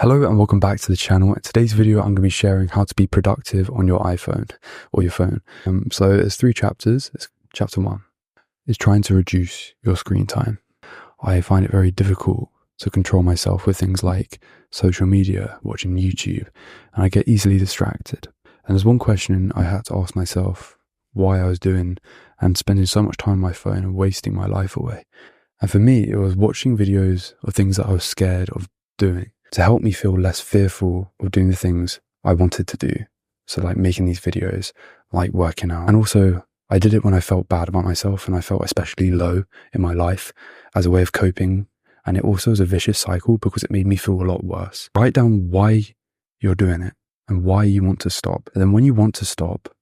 Hello and welcome back to the channel. In today's video, I'm going to be sharing how to be productive on your iPhone or your phone. So there's 3 chapters. Chapter 1 is trying to reduce your screen time. I find it very difficult to control myself with things like social media, watching YouTube, and I get easily distracted. And there's one question I had to ask myself why I was doing and spending so much time on my phone and wasting my life away. And for me, it was watching videos of things that I was scared of doing, to help me feel less fearful of doing the things I wanted to do. So like making these videos, like working out. And also I did it when I felt bad about myself and I felt especially low in my life as a way of coping. And it also was a vicious cycle because it made me feel a lot worse. Write down why you're doing it and why you want to stop. And then when you want to stop,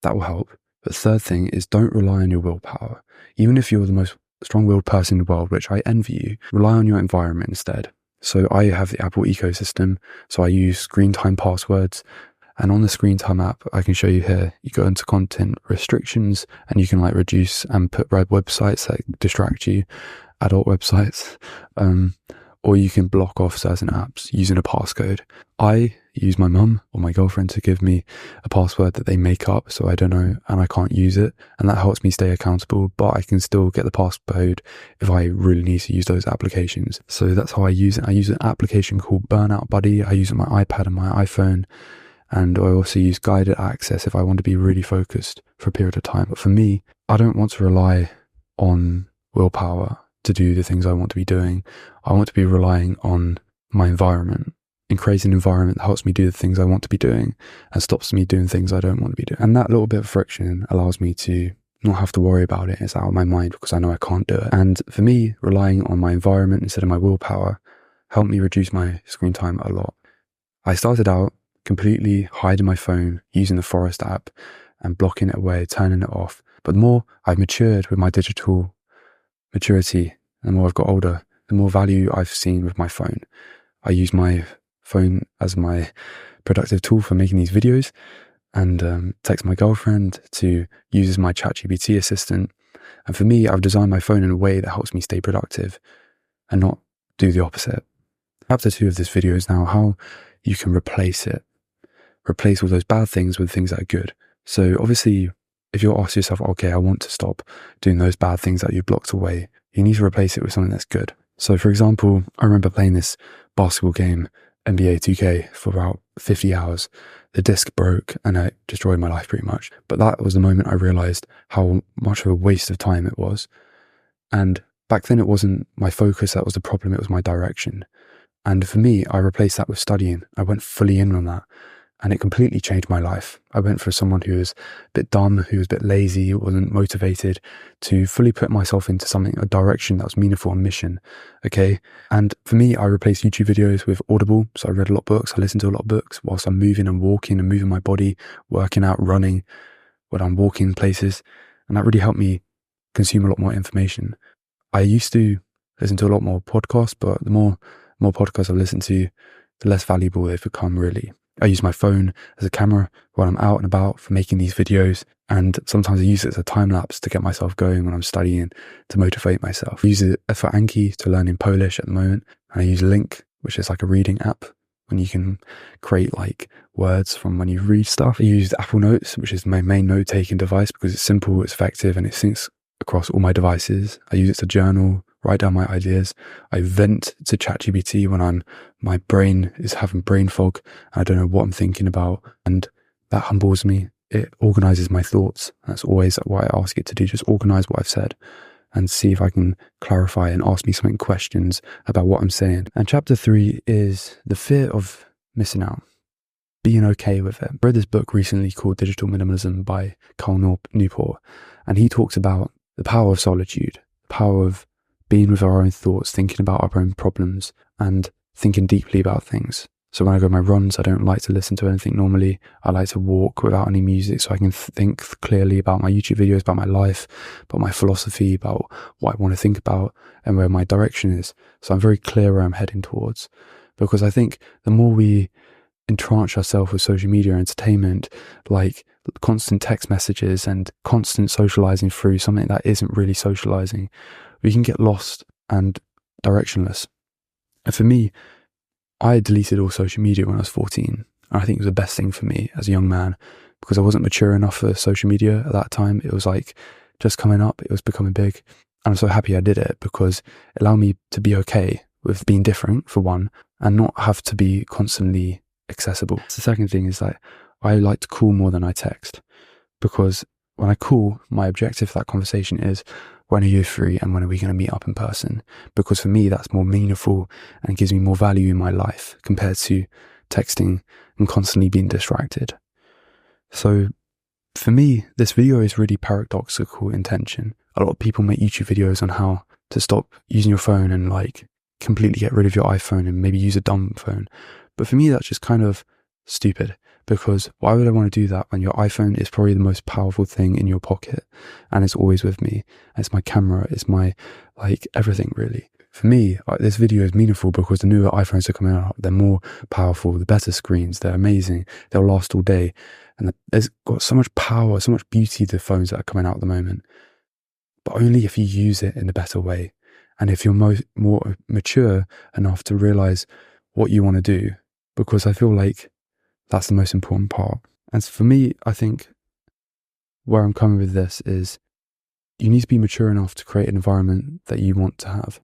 that will help. But the third thing is don't rely on your willpower. Even if you're the most strong-willed person in the world, which I envy you, rely on your environment instead. So I have the Apple ecosystem, so I use screen time passwords, and on the screen time app, I can show you here, you go into content restrictions and you can like reduce and put red websites that distract you, adult websites, or you can block off certain apps using a passcode. I use my mum or my girlfriend to give me a password that they make up so I don't know and I can't use it, and that helps me stay accountable, but I can still get the passcode if I really need to use those applications. So that's how I use it. I use an application called Burnout Buddy. I use it on my iPad and my iPhone, and I also use guided access if I want to be really focused for a period of time. But for me, I don't want to rely on willpower to do the things I want to be doing. I want to be relying on my environment and create an environment that helps me do the things I want to be doing and stops me doing things I don't want to be doing. And that little bit of friction allows me to not have to worry about it. It's out of my mind because I know I can't do it. And for me, relying on my environment instead of my willpower helped me reduce my screen time a lot. I started out completely hiding my phone using the Forest app and blocking it away, turning it off. But the more I've matured with my digital maturity, the more I've got older, the more value I've seen with my phone. I use my phone as my productive tool for making these videos, and text my girlfriend to use as my ChatGPT assistant. And for me, I've designed my phone in a way that helps me stay productive and not do the opposite. Chapter 2 of this video is now how you can replace it. Replace all those bad things with things that are good. So obviously, if you're asking yourself, okay, I want to stop doing those bad things that you blocked away, you need to replace it with something that's good. So for example, I remember playing this basketball game, NBA 2K, for about 50 hours. The disc broke and it destroyed my life pretty much. But that was the moment I realized how much of a waste of time it was. And back then it wasn't my focus that was the problem, it was my direction. And for me, I replaced that with studying. I went fully in on that. And it completely changed my life. I went from someone who was a bit dumb, who was a bit lazy, wasn't motivated, to fully put myself into something, a direction that was meaningful and mission, okay? And for me, I replaced YouTube videos with Audible. So I read a lot of books, I listened to a lot of books whilst I'm moving and walking and moving my body, working out, running, when I'm walking places. And that really helped me consume a lot more information. I used to listen to a lot more podcasts, but the more podcasts I listen to, the less valuable they've become, really. I use my phone as a camera when I'm out and about for making these videos, and sometimes I use it as a time lapse to get myself going when I'm studying, to motivate myself. I use it for Anki to learn in Polish at the moment, and I use Link, which is like a reading app when you can create like words from when you read stuff. I use Apple Notes, which is my main note-taking device because it's simple, it's effective, and it syncs across all my devices. I use it to journal, write down my ideas. I vent to ChatGPT when my brain is having brain fog and I don't know what I'm thinking about, and that humbles me. It organizes my thoughts. That's always what I ask it to do, just organize what I've said and see if I can clarify and ask me some questions about what I'm saying. And chapter 3 is the fear of missing out, being okay with it. I read this book recently called Digital Minimalism by Carl Newport, and he talks about the power of solitude, the power of being with our own thoughts, thinking about our own problems and thinking deeply about things. So when I go on my runs, I don't like to listen to anything normally. I like to walk without any music so I can think clearly about my YouTube videos, about my life, about my philosophy, about what I want to think about and where my direction is. So I'm very clear where I'm heading towards, because I think the more we entrench ourselves with social media entertainment, like constant text messages and constant socializing through something that isn't really socializing, we can get lost and directionless. And for me, I deleted all social media when I was 14. And I think it was the best thing for me as a young man because I wasn't mature enough for social media at that time. It was like just coming up, it was becoming big. And I'm so happy I did it because it allowed me to be okay with being different, for one, and not have to be constantly accessible. The second thing is that I like to call more than I text, because when I call, my objective for that conversation is, when are you free and when are we going to meet up in person? Because for me, that's more meaningful and gives me more value in my life compared to texting and constantly being distracted. So for me, this video is really paradoxical in tension. A lot of people make YouTube videos on how to stop using your phone and like completely get rid of your iPhone and maybe use a dumb phone. But for me, that's just kind of stupid, because why would I want to do that when your iPhone is probably the most powerful thing in your pocket and it's always with me? It's my camera, it's my like everything really. For me, this video is meaningful because the newer iPhones are coming out. They're more powerful, the better screens, they're amazing, they'll last all day. And there's got so much power, so much beauty to the phones that are coming out at the moment. But only if you use it in a better way. And if you're more mature enough to realize what you want to do. Because I feel like that's the most important part. And for me, I think where I'm coming with this is you need to be mature enough to create an environment that you want to have.